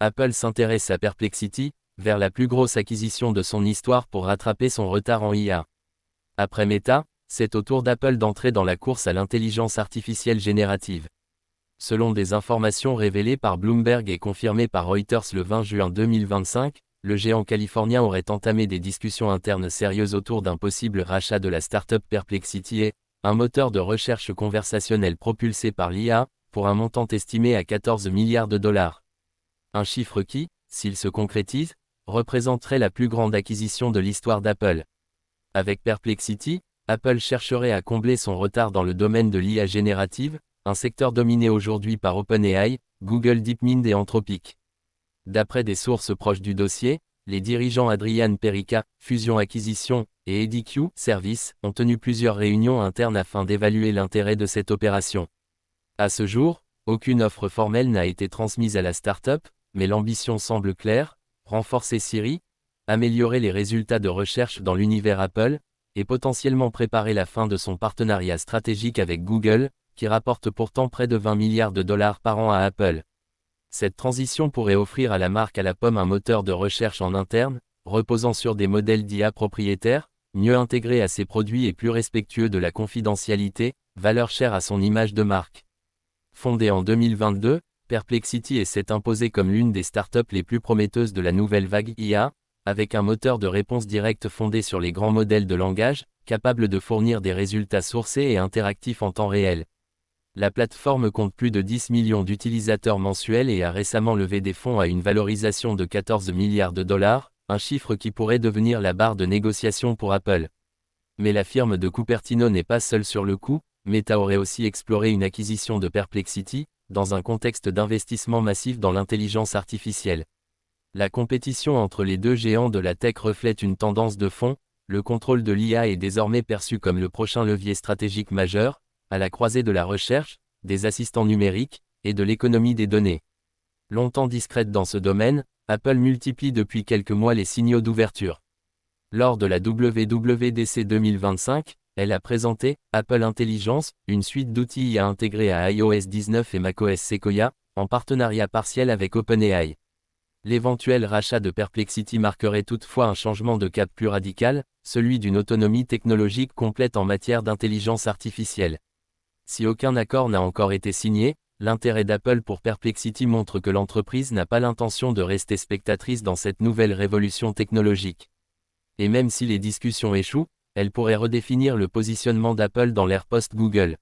Apple s'intéresse à Perplexity, vers la plus grosse acquisition de son histoire pour rattraper son retard en IA. Après Meta, c'est au tour d'Apple d'entrer dans la course à l'intelligence artificielle générative. Selon des informations révélées par Bloomberg et confirmées par Reuters le 20 juin 2025, le géant californien aurait entamé des discussions internes sérieuses autour d'un possible rachat de la start-up Perplexity et, un moteur de recherche conversationnelle propulsé par l'IA, pour un montant estimé à 14 milliards de dollars. Un chiffre qui, s'il se concrétise, représenterait la plus grande acquisition de l'histoire d'Apple. Avec Perplexity, Apple chercherait à combler son retard dans le domaine de l'IA générative, un secteur dominé aujourd'hui par OpenAI, Google DeepMind et Anthropic. D'après des sources proches du dossier, les dirigeants Adrian Perica, Fusion Acquisition, et EDQ, Service, ont tenu plusieurs réunions internes afin d'évaluer l'intérêt de cette opération. À ce jour, aucune offre formelle n'a été transmise à la start-up, mais l'ambition semble claire: renforcer Siri, améliorer les résultats de recherche dans l'univers Apple, et potentiellement préparer la fin de son partenariat stratégique avec Google, qui rapporte pourtant près de 20 milliards de dollars par an à Apple. Cette transition pourrait offrir à la marque à la pomme un moteur de recherche en interne, reposant sur des modèles d'IA propriétaires, mieux intégrés à ses produits et plus respectueux de la confidentialité, valeur chère à son image de marque. Fondée en 2022, Perplexity s'est imposée comme l'une des startups les plus prometteuses de la nouvelle vague IA, avec un moteur de réponse directe fondé sur les grands modèles de langage, capable de fournir des résultats sourcés et interactifs en temps réel. La plateforme compte plus de 10 millions d'utilisateurs mensuels et a récemment levé des fonds à une valorisation de 14 milliards de dollars, un chiffre qui pourrait devenir la barre de négociation pour Apple. Mais la firme de Cupertino n'est pas seule sur le coup. Meta aurait aussi exploré une acquisition de Perplexity, dans un contexte d'investissement massif dans l'intelligence artificielle. La compétition entre les deux géants de la tech reflète une tendance de fond: le contrôle de l'IA est désormais perçu comme le prochain levier stratégique majeur, à la croisée de la recherche, des assistants numériques, et de l'économie des données. Longtemps discrète dans ce domaine, Apple multiplie depuis quelques mois les signaux d'ouverture. Lors de la WWDC 2025, elle a présenté Apple Intelligence, une suite d'outils IA intégrés à iOS 19 et macOS Sequoia, en partenariat partiel avec OpenAI. L'éventuel rachat de Perplexity marquerait toutefois un changement de cap plus radical, celui d'une autonomie technologique complète en matière d'intelligence artificielle. Si aucun accord n'a encore été signé, l'intérêt d'Apple pour Perplexity montre que l'entreprise n'a pas l'intention de rester spectatrice dans cette nouvelle révolution technologique. Et même si les discussions échouent, elle pourrait redéfinir le positionnement d'Apple dans l'ère post-Google.